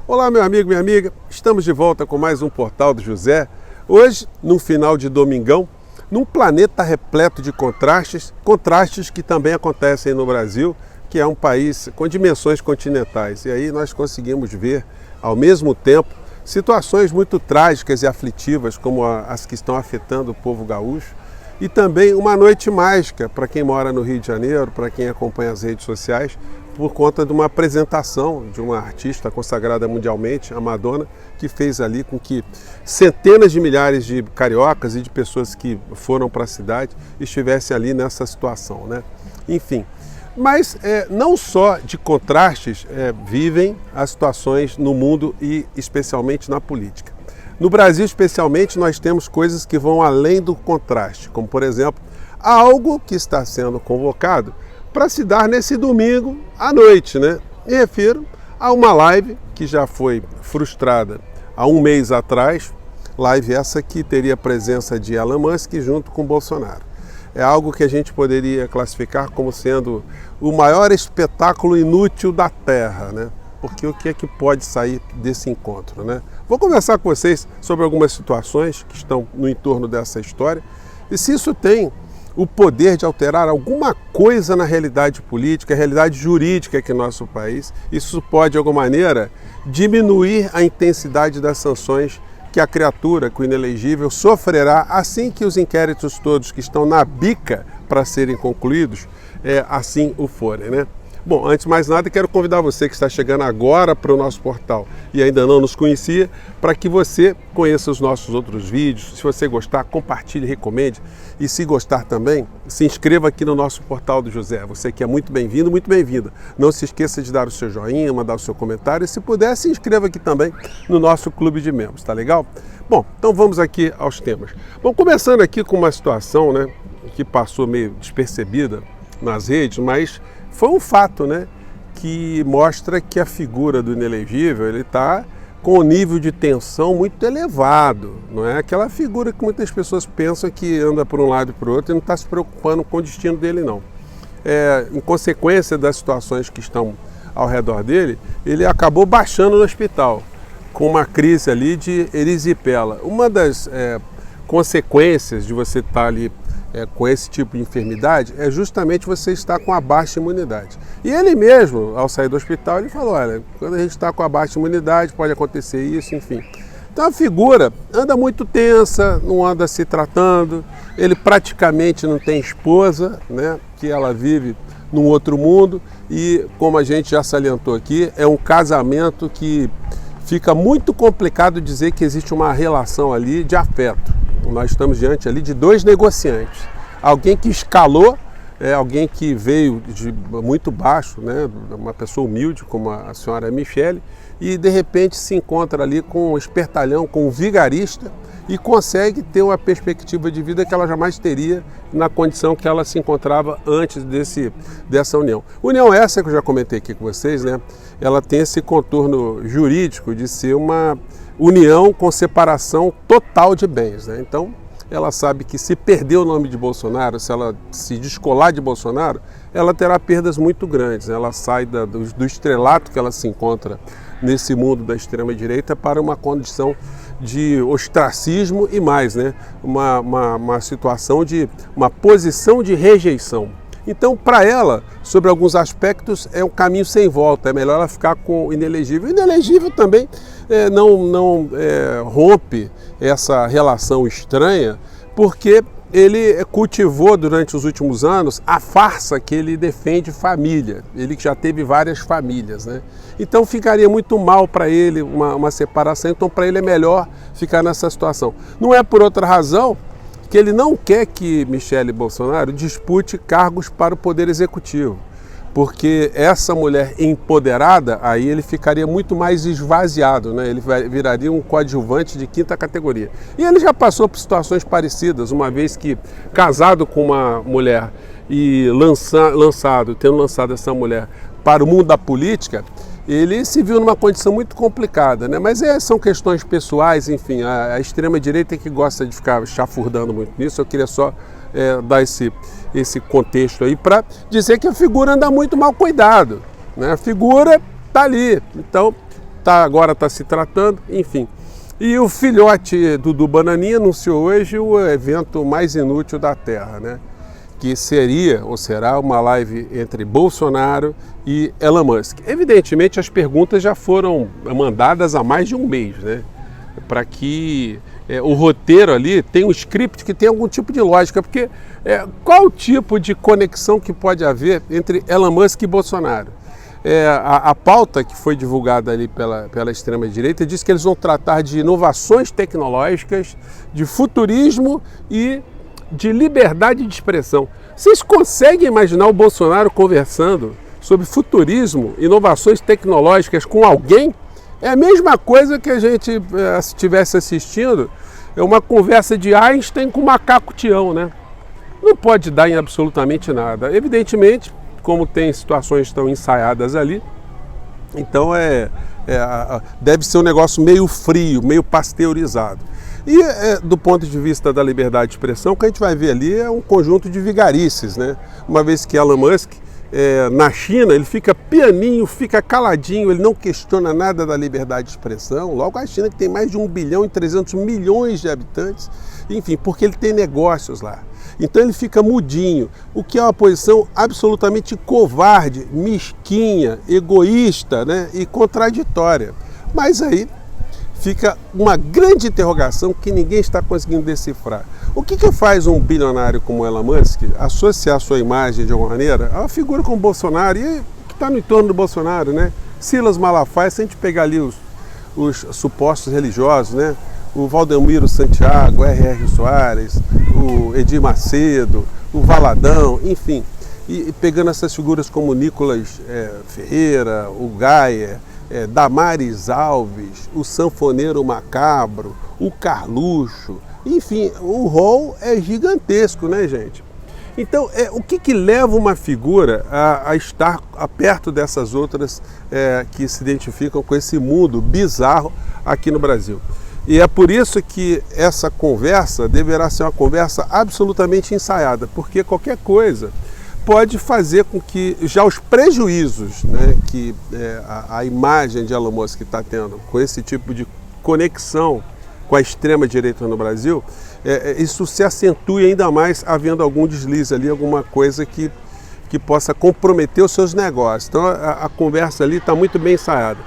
Olá, meu amigo, minha amiga. Estamos de volta com mais um Portal do José. Hoje, num final de domingão, num planeta repleto de contrastes que também acontecem no Brasil, que é um país com dimensões continentais. E aí nós conseguimos ver, ao mesmo tempo, situações muito trágicas e aflitivas, como as que estão afetando o povo gaúcho, e também uma noite mágica para quem mora no Rio de Janeiro, para quem acompanha as redes sociais, por conta de uma apresentação de uma artista consagrada mundialmente, a Madonna, que fez ali com que centenas de milhares de cariocas e de pessoas que foram para a cidade estivessem ali nessa situação, né? Enfim, mas não só de contrastes vivem as situações no mundo e especialmente na política. No Brasil, especialmente, nós temos coisas que vão além do contraste, como, por exemplo, algo que está sendo convocado para se dar nesse domingo à noite, né? Me refiro a uma live que já foi frustrada há um mês atrás, live essa que teria a presença de Elon Musk junto com Bolsonaro. É algo que a gente poderia classificar como sendo o maior espetáculo inútil da Terra, né? Porque o que é que pode sair desse encontro, né? Vou conversar com vocês sobre algumas situações que estão no entorno dessa história e se isso tem o poder de alterar alguma coisa na realidade política, a realidade jurídica aqui no nosso país. Isso pode, de alguma maneira, diminuir a intensidade das sanções que a criatura, que o inelegível, sofrerá assim que os inquéritos todos que estão na bica para serem concluídos, assim o forem, né? Bom, antes de mais nada, quero convidar você que está chegando agora para o nosso portal e ainda não nos conhecia, para que você conheça os nossos outros vídeos. Se você gostar, compartilhe, recomende. E se gostar também, se inscreva aqui no nosso Portal do José. Você que é muito bem-vindo, muito bem-vinda. Não se esqueça de dar o seu joinha, mandar o seu comentário. E se puder, se inscreva aqui também no nosso clube de membros, tá legal? Bom, então vamos aqui aos temas. Bom, começando aqui com uma situação, né, que passou meio despercebida nas redes, mas foi um fato, né, que mostra que a figura do inelegível, ele está com um nível de tensão muito elevado. Não é aquela figura que muitas pessoas pensam que anda por um lado e por outro e não está se preocupando com o destino dele, não. Em consequência das situações que estão ao redor dele, ele acabou baixando no hospital, com uma crise ali de erisipela. Uma das consequências de você estar ali com esse tipo de enfermidade é justamente você estar com a baixa imunidade. E ele mesmo, ao sair do hospital, ele falou, olha, quando a gente está com a baixa imunidade, pode acontecer isso, enfim. Então a figura anda muito tensa, não anda se tratando, ele praticamente não tem esposa, né, que ela vive num outro mundo e, como a gente já salientou aqui, é um casamento que fica muito complicado dizer que existe uma relação ali de afeto. Nós estamos diante ali de dois negociantes. Alguém que escalou, alguém que veio de muito baixo, né, uma pessoa humilde como a senhora Michele, e de repente se encontra ali com um espertalhão, com um vigarista e consegue ter uma perspectiva de vida que ela jamais teria na condição que ela se encontrava antes dessa união. União essa que eu já comentei aqui com vocês, né? Ela tem esse contorno jurídico de ser uma união com separação total de bens, né? Então, ela sabe que se perder o nome de Bolsonaro, se ela se descolar de Bolsonaro, ela terá perdas muito grandes, né? Ela sai do estrelato que ela se encontra nesse mundo da extrema-direita para uma condição de ostracismo e mais, né? Uma situação de uma posição de rejeição. Então, para ela, sobre alguns aspectos, é um caminho sem volta, é melhor ela ficar com o inelegível. O inelegível também não rompe essa relação estranha, porque ele cultivou durante os últimos anos a farsa que ele defende família, ele que já teve várias famílias, né? Então ficaria muito mal para ele uma separação, então para ele é melhor ficar nessa situação. Não é por outra razão que ele não quer que Michele Bolsonaro dispute cargos para o Poder Executivo, porque essa mulher empoderada, aí ele ficaria muito mais esvaziado, né? Ele viraria um coadjuvante de quinta categoria. E ele já passou por situações parecidas, uma vez que casado com uma mulher e tendo lançado essa mulher para o mundo da política, ele se viu numa condição muito complicada, né? Mas são questões pessoais, enfim, a extrema-direita que gosta de ficar chafurdando muito nisso. Eu queria só dar esse contexto aí para dizer que a figura anda muito mal cuidado, né? A figura está ali. Então, agora está se tratando, enfim. E o filhote do Bananinha anunciou hoje o evento mais inútil da Terra, né? Que seria ou será uma live entre Bolsonaro e Elon Musk. Evidentemente, as perguntas já foram mandadas há mais de um mês, né? Para que o roteiro ali tenha um script que tenha algum tipo de lógica, porque qual o tipo de conexão que pode haver entre Elon Musk e Bolsonaro? A pauta que foi divulgada ali pela extrema-direita diz que eles vão tratar de inovações tecnológicas, de futurismo e de liberdade de expressão. Vocês conseguem imaginar o Bolsonaro conversando sobre futurismo, inovações tecnológicas com alguém? É a mesma coisa que a gente estivesse assistindo uma conversa de Einstein com o macaco Tião, né? Não pode dar em absolutamente nada. Evidentemente, como tem situações que estão ensaiadas ali, então deve ser um negócio meio frio, meio pasteurizado. E do ponto de vista da liberdade de expressão, o que a gente vai ver ali é um conjunto de vigarices, né? Uma vez que Elon Musk, na China, ele fica pianinho, fica caladinho, ele não questiona nada da liberdade de expressão. Logo a China, que tem mais de 1 bilhão e 300 milhões de habitantes, enfim, porque ele tem negócios lá. Então ele fica mudinho, o que é uma posição absolutamente covarde, mesquinha, egoísta, né, e contraditória. Mas aí fica uma grande interrogação que ninguém está conseguindo decifrar. O que faz um bilionário como Elon Musk associar sua imagem de alguma maneira a uma figura como Bolsonaro e que está no entorno do Bolsonaro, né? Silas Malafaia, se a gente pegar ali os supostos religiosos, né? O Valdomiro Santiago, R.R. Soares, o Edir Macedo, o Valadão, enfim. E pegando essas figuras como Nicolas Ferreira, o Gaia, Damares Alves, o Sanfoneiro Macabro, o Carluxo, enfim, o rol é gigantesco, né, gente? Então, o que leva uma figura a estar perto dessas outras que se identificam com esse mundo bizarro aqui no Brasil? E é por isso que essa conversa deverá ser uma conversa absolutamente ensaiada, porque qualquer coisa pode fazer com que já os prejuízos, né, que a imagem de Elon Musk está tendo com esse tipo de conexão com a extrema-direita no Brasil, isso se acentue ainda mais havendo algum deslize ali, alguma coisa que possa comprometer os seus negócios. Então a conversa ali está muito bem ensaiada.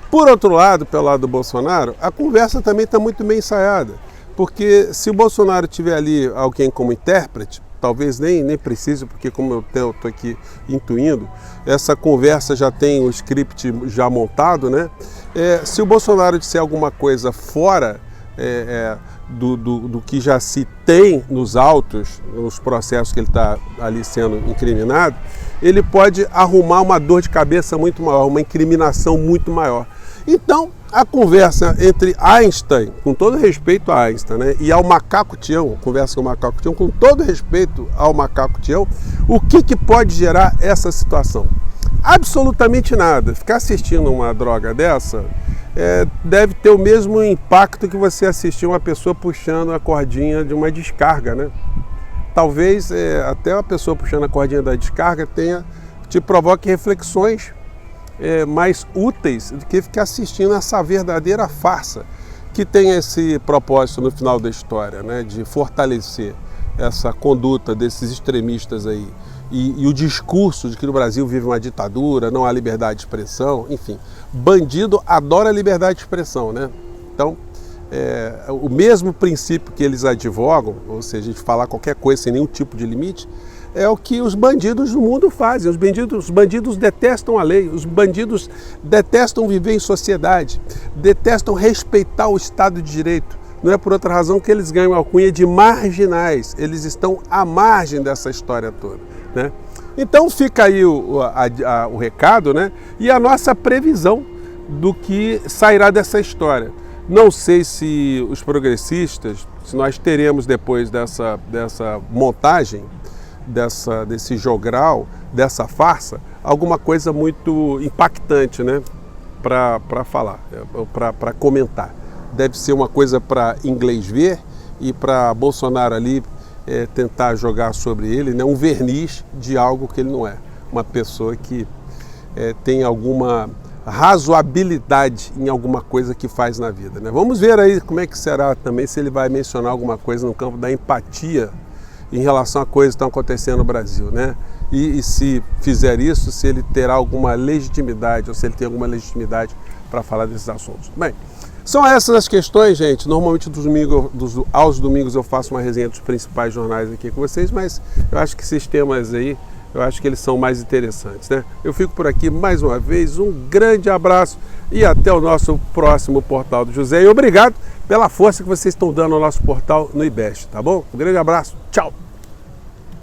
Por outro lado, pelo lado do Bolsonaro, a conversa também está muito bem ensaiada, porque se o Bolsonaro tiver ali alguém como intérprete, talvez nem precise, porque como eu estou aqui intuindo, essa conversa já tem o script já montado, né? Se o Bolsonaro disser alguma coisa fora do que já se tem nos autos, nos processos que ele está ali sendo incriminado, ele pode arrumar uma dor de cabeça muito maior, uma incriminação muito maior. Então, a conversa entre Einstein, com todo respeito a Einstein, né, e ao macaco Tião, conversa com o macaco Tião, com todo respeito ao macaco Tião, o que pode gerar essa situação? Absolutamente nada. Ficar assistindo uma droga dessa deve ter o mesmo impacto que você assistir uma pessoa puxando a cordinha de uma descarga, né? Talvez até uma pessoa puxando a cordinha da descarga te provoque reflexões mais úteis do que ficar assistindo essa verdadeira farsa que tem esse propósito no final da história, né, de fortalecer essa conduta desses extremistas aí e o discurso de que no Brasil vive uma ditadura, não há liberdade de expressão, enfim. Bandido adora a liberdade de expressão, né? Então, o mesmo princípio que eles advogam, ou seja, a gente falar qualquer coisa sem nenhum tipo de limite, é o que os bandidos do mundo fazem. Os bandidos detestam a lei, os bandidos detestam viver em sociedade, detestam respeitar o Estado de Direito. Não é por outra razão que eles ganham a alcunha de marginais, eles estão à margem dessa história toda, né? Então fica aí o recado, né? E a nossa previsão do que sairá dessa história. Não sei se os progressistas, se nós teremos depois dessa montagem, desse jogral, dessa farsa, alguma coisa muito impactante, né, para falar, para comentar. Deve ser uma coisa para inglês ver e para Bolsonaro ali tentar jogar sobre ele, né, um verniz de algo que ele não é. Uma pessoa que tem alguma razoabilidade em alguma coisa que faz na vida, né? Vamos ver aí como é que será também, se ele vai mencionar alguma coisa no campo da empatia em relação a coisas que estão acontecendo no Brasil, né? E se fizer isso, se ele terá alguma legitimidade, ou se ele tem alguma legitimidade para falar desses assuntos. Bem, são essas as questões, gente. Normalmente aos domingos eu faço uma resenha dos principais jornais aqui com vocês, mas eu acho que esses temas aí, eu acho que eles são mais interessantes, né? Eu fico por aqui mais uma vez, um grande abraço e até o nosso próximo Portal do José. E obrigado pela força que vocês estão dando ao nosso portal no IBEST, tá bom? Um grande abraço, tchau!